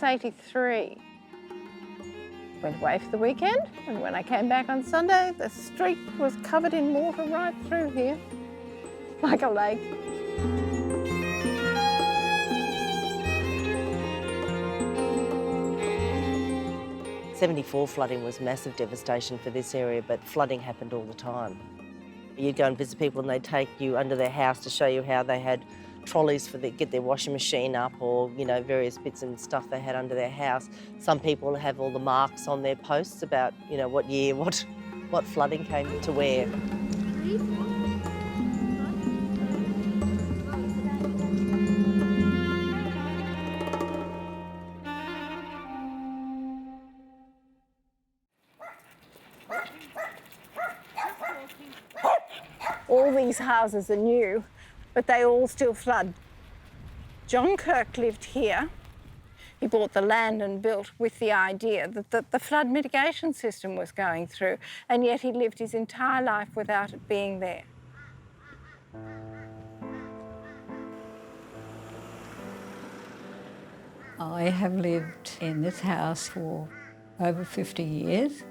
was 83. Went away for the weekend, and when I came back on Sunday, the street was covered in water right through here, like a lake. '74 flooding was massive devastation for this area, but flooding happened all the time. You'd go and visit people and they'd take you under their house to show you how they had trolleys for get their washing machine up, or, you know, various bits and stuff they had under their house. Some people have all the marks on their posts about, you know, what year, what flooding came to where. All these houses are new, but they all still flood. John Kirk lived here. He bought the land and built with the idea that the flood mitigation system was going through, and yet he lived his entire life without it being there. I have lived in this house for over 50 years.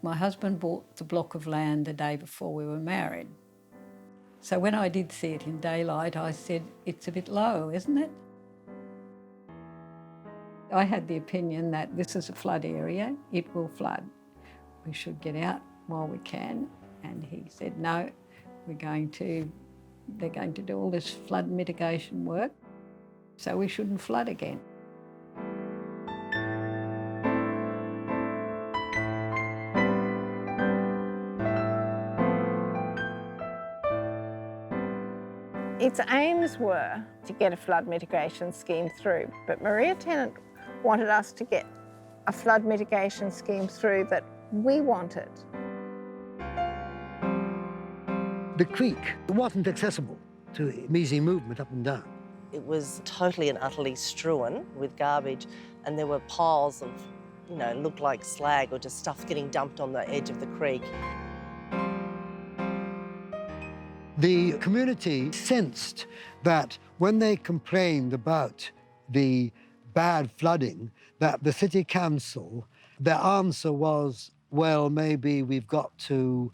My husband bought the block of land the day before we were married. So when I did see it in daylight, I said, it's a bit low, isn't it? I had the opinion that this is a flood area, it will flood. We should get out while we can. And he said, no, they're going to do all this flood mitigation work, so we shouldn't flood again. Its aims were to get a flood mitigation scheme through, but Maria Tennant wanted us to get a flood mitigation scheme through that we wanted. The creek wasn't accessible to easy movement up and down. It was totally and utterly strewn with garbage, and there were piles of, you know, looked like slag or just stuff getting dumped on the edge of the creek. The community sensed that when they complained about the bad flooding, that the city council, their answer was, well, maybe we've got to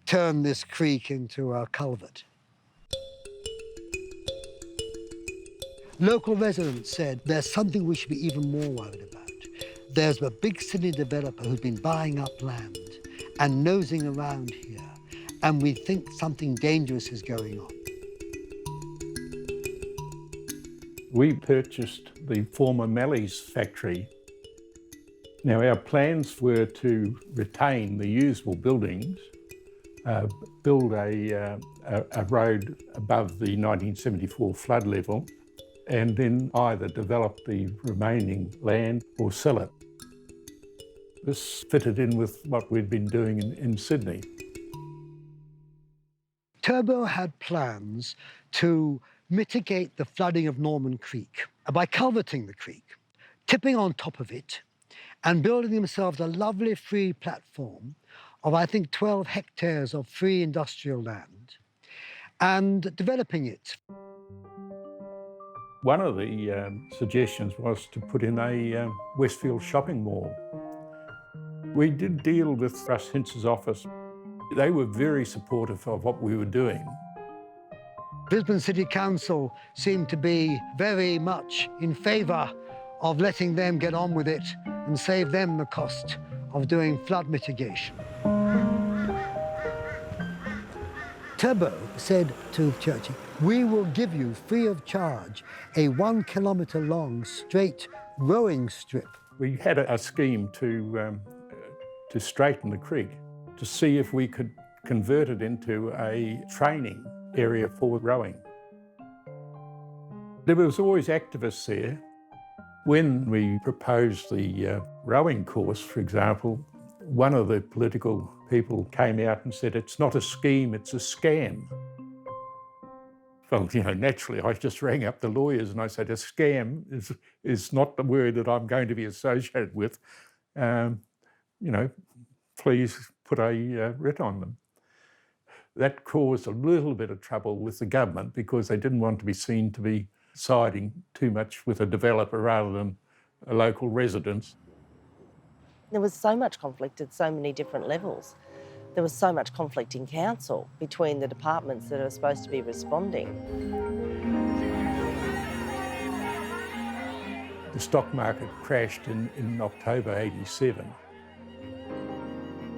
turn this creek into a culvert. Local residents said there's something we should be even more worried about. There's a big city developer who's been buying up land and nosing around here, and we think something dangerous is going on. We purchased the former Mally's factory. Now, our plans were to retain the usable buildings, build a road above the 1974 flood level, and then either develop the remaining land or sell it. This fitted in with what we'd been doing in Sydney. Turbo had plans to mitigate the flooding of Norman Creek by culverting the creek, tipping on top of it, and building themselves a lovely free platform of, I think, 12 hectares of free industrial land, and developing it. One of the suggestions was to put in a Westfield shopping mall. We did deal with Russ Hintz's office. They were very supportive of what we were doing. Brisbane City Council seemed to be very much in favour of letting them get on with it and save them the cost of doing flood mitigation. Turbo said to Churchy, we will give you free of charge a 1 kilometre long straight rowing strip. We had a scheme to straighten the creek, to see if we could convert it into a training area for rowing. There was always activists there. When we proposed the rowing course, for example, one of the political people came out and said, it's not a scheme, it's a scam. Well, you know, naturally, I just rang up the lawyers and I said, a scam is not the word that I'm going to be associated with. You know, please put a writ on them. That caused a little bit of trouble with the government because they didn't want to be seen to be siding too much with a developer rather than a local residents. There was so much conflict at so many different levels. There was so much conflict in council between the departments that are supposed to be responding. The stock market crashed in October '87,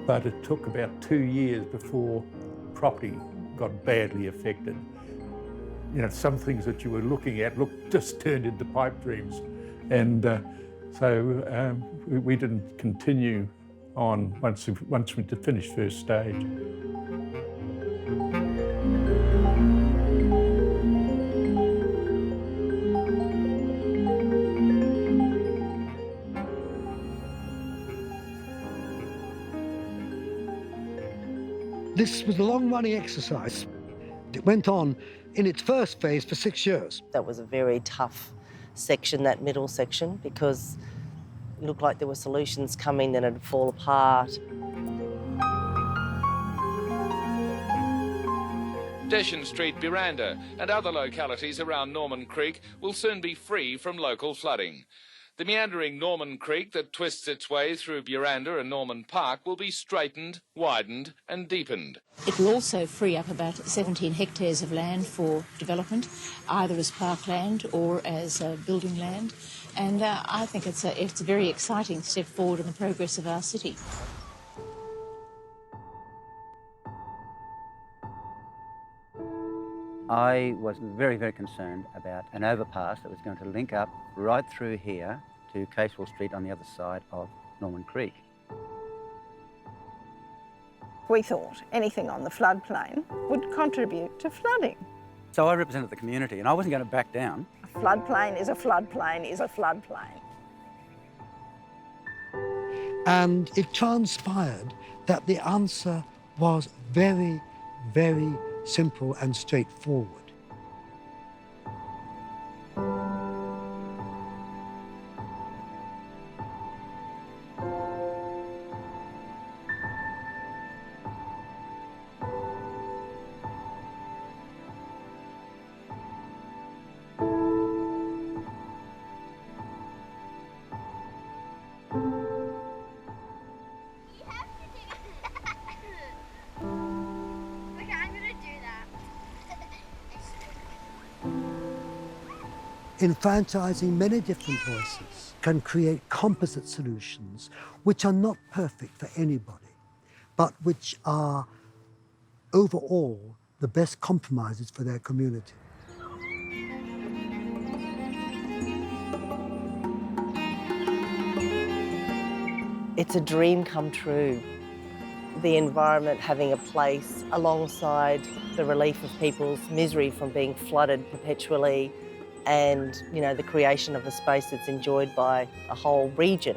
but it took about 2 years before property got badly affected. You know, some things that you were looking at just turned into pipe dreams, and so we didn't continue on once we finished first stage. This was a long-running exercise. It went on in its first phase for 6 years. That was a very tough section, that middle section, because it looked like there were solutions coming, then it'd fall apart. Deshan Street, Buranda and other localities around Norman Creek will soon be free from local flooding. The meandering Norman Creek that twists its way through Buranda and Norman Park will be straightened, widened and deepened. It will also free up about 17 hectares of land for development, either as parkland or as building land. And I think it's a very exciting step forward in the progress of our city. I was very, very concerned about an overpass that was going to link up right through here to Casewell Street on the other side of Norman Creek. We thought anything on the floodplain would contribute to flooding. So I represented the community and I wasn't going to back down. A floodplain is a floodplain is a floodplain. And it transpired that the answer was very, very simple and straightforward. Enfranchising many different voices can create composite solutions which are not perfect for anybody, but which are overall the best compromises for their community. It's a dream come true. The environment having a place alongside the relief of people's misery from being flooded perpetually, and, you know, the creation of a space that's enjoyed by a whole region.